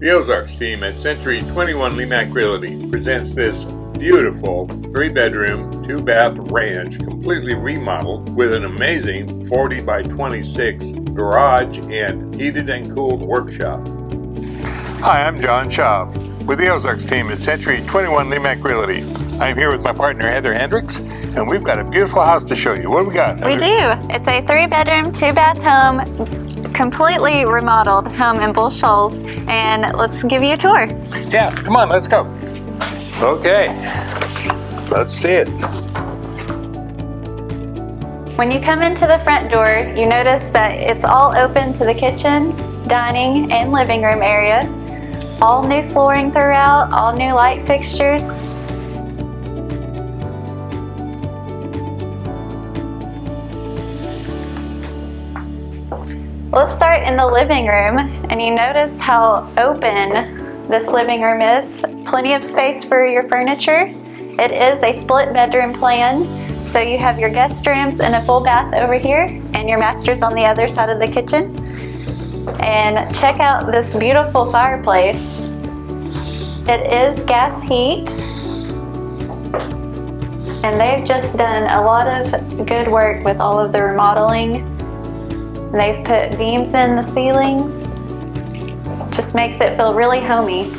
The Ozarks team at Century 21 Lemac Realty presents this beautiful 3-bedroom, 2-bath ranch completely remodeled with an amazing 40 by 26 garage and heated and cooled workshop. Hi, I'm John Schaub with the Ozarks team at Century 21 Lemac Realty. I'm here with my partner Heather Hendricks, and we've got a beautiful house to show you. What do we got, Heather? We do. It's a 3-bedroom, 2-bath home, completely remodeled home in Shoals, and let's give you a tour. Yeah, come on, let's go. Okay, let's see it. When you come into the front door, you notice that it's all open to the kitchen, dining, and living room area. All new flooring throughout, all new light fixtures. Let's start in the living room, and you notice how open this living room is. Plenty of space for your furniture. It is a split bedroom plan, so you have your guest rooms and a full bath over here, and your master's on the other side of the kitchen. And check out this beautiful fireplace. It is gas heat, and they've just done a lot of good work with all of the remodeling. They've put beams in the ceilings. Just makes it feel really homey.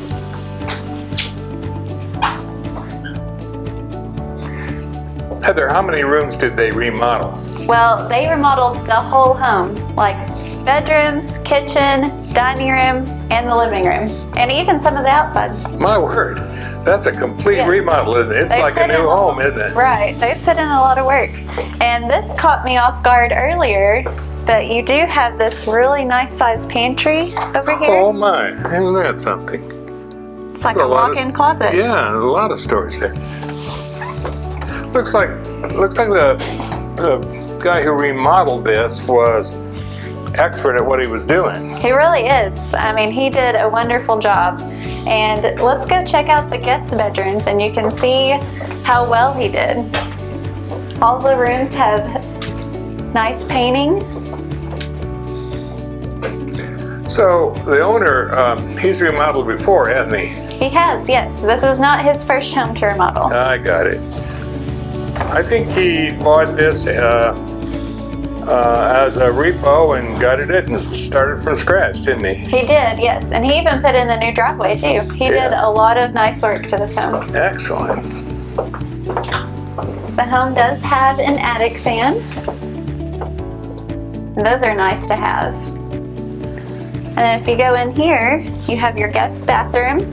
Heather, how many rooms did they remodel? Well, they remodeled the whole home, like bedrooms, kitchen, dining room, and the living room, and even some of the outside. My word, that's a complete remodel, isn't it? It's like a new home, isn't it? Right, they've put in a lot of work. And this caught me off guard earlier, but you do have this really nice sized pantry over here. Oh my, isn't that something? It's like a walk-in closet. Yeah, there's a lot of storage there. Looks like the guy who remodeled this was expert at what he was doing. He really is. I mean, he did a wonderful job. And let's go check out the guest bedrooms, and you can see how well he did. All the rooms have nice painting. So the owner, he's remodeled before, hasn't he? He has, yes. This is not his first home to remodel. I got it. I think he bought this as a repo and gutted it and started from scratch, didn't he? He did, yes. And he even put in a new driveway too. He did a lot of nice work to this home. Excellent. The home does have an attic fan. And those are nice to have. And then if you go in here, you have your guest bathroom.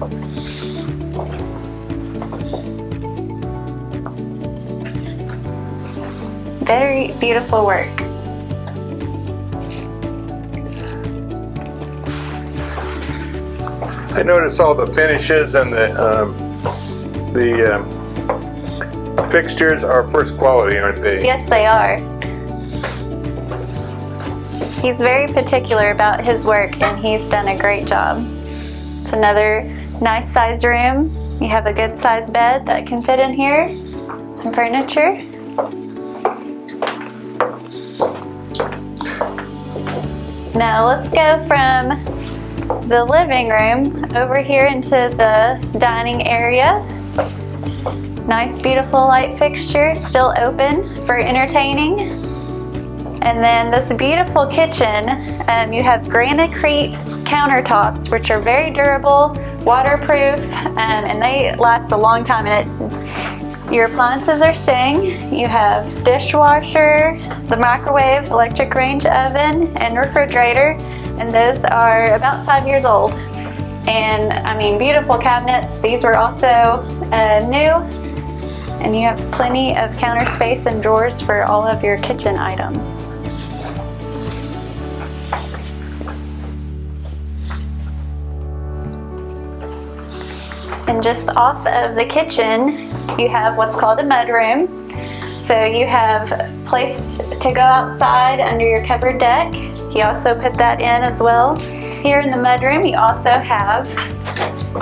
Very beautiful work. I noticed all the finishes and the fixtures are first quality, aren't they? Yes, they are. He's very particular about his work, and he's done a great job. It's another nice sized room. You have a good sized bed that can fit in here. Some furniture. Now let's go from the living room over here into the dining area. Nice, beautiful light fixture, still open for entertaining. And then this beautiful kitchen, you have GraniCrete countertops, which are very durable, waterproof, and they last a long time. Your appliances are staying. You have dishwasher, the microwave, electric range oven, and refrigerator, and those are about 5 years old. And I mean, beautiful cabinets. These were also new, and you have plenty of counter space and drawers for all of your kitchen items. And just off of the kitchen, you have what's called a mudroom. So you have place to go outside under your covered deck. He also put that in as well. Here in the mudroom, you also have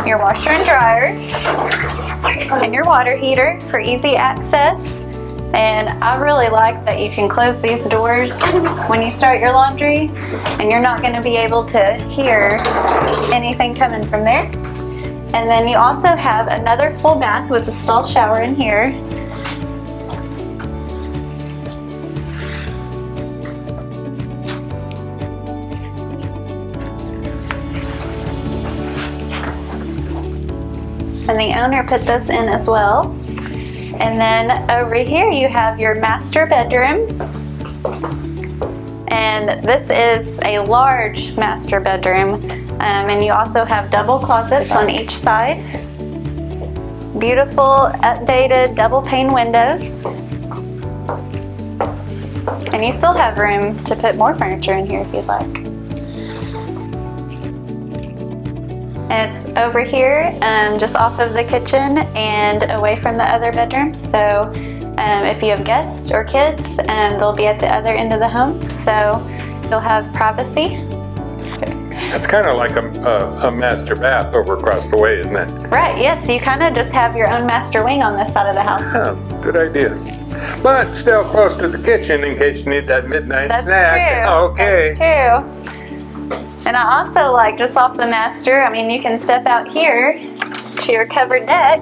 your washer and dryer and your water heater for easy access. And I really like that you can close these doors when you start your laundry, and you're not going to be able to hear anything coming from there. And then you also have another full bath with a stall shower in here. And the owner put this in as well. And then over here you have your master bedroom. And this is a large master bedroom. And you also have double closets on each side. Beautiful, updated double pane windows. And you still have room to put more furniture in here if you'd like. It's over here, just off of the kitchen and away from the other bedrooms. So if you have guests or kids, they'll be at the other end of the home. So you'll have privacy. It's kind of like a master bath over across the way, isn't it? Right, yes. You kind of just have your own master wing on this side of the house. Oh, good idea. But still close to the kitchen in case you need that midnight snack. True. Okay. That's true. And I also like, just off the master, I mean, you can step out here to your covered deck.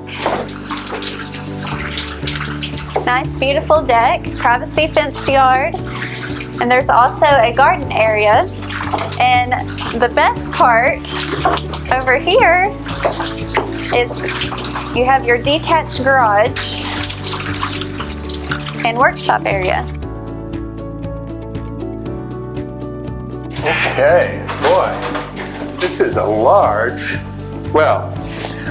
Nice, beautiful deck, privacy fenced yard. And there's also a garden area. And the best part over here is you have your detached garage and workshop area. Okay, boy, this is a large, well,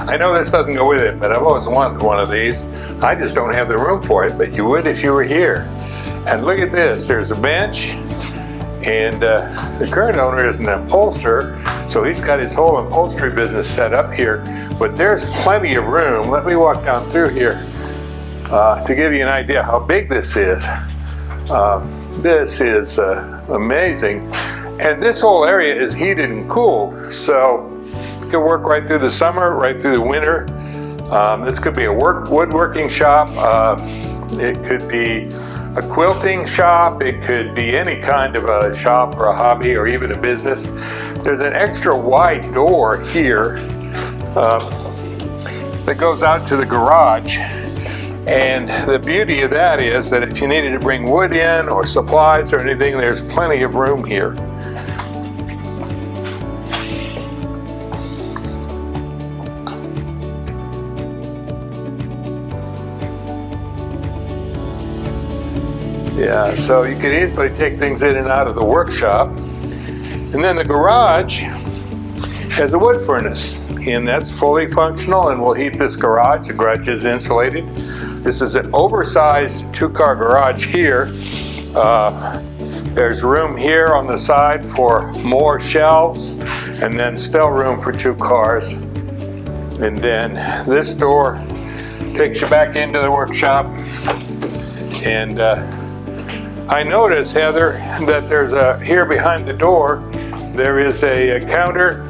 I know this doesn't go with it, but I've always wanted one of these. I just don't have the room for it, but you would if you were here. And look at this, there's a bench, and the current owner is an upholsterer, so he's got his whole upholstery business set up here, but there's plenty of room. Let me walk down through here to give you an idea how big this is. This is amazing. And this whole area is heated and cooled, so it could work right through the summer, right through the winter. This could be a woodworking shop. It could be a quilting shop. It could be any kind of a shop or a hobby or even a business. There's an extra wide door here that goes out to the garage. And the beauty of that is that if you needed to bring wood in or supplies or anything, there's plenty of room here. Yeah, so you could easily take things in and out of the workshop. And then the garage has a wood furnace, and that's fully functional and will heat this garage. The garage is insulated. This is an oversized two-car garage here. There's room here on the side for more shelves, and then still room for 2 cars. And then this door takes you back into the workshop. And I noticed, Heather, that there's here behind the door, there is a counter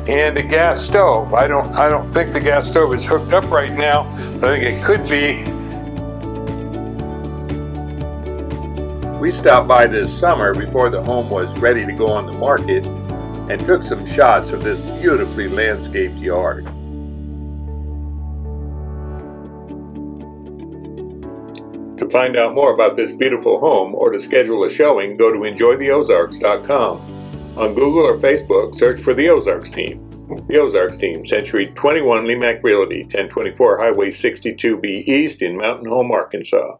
and a gas stove. I don't think the gas stove is hooked up right now, but I think it could be. We stopped by this summer before the home was ready to go on the market and took some shots of this beautifully landscaped yard. To find out more about this beautiful home or to schedule a showing, go to enjoytheozarks.com. On Google or Facebook, search for The Ozarks Team. The Ozarks Team, Century 21 Lemac Realty, 1024 Highway 62B East in Mountain Home, Arkansas.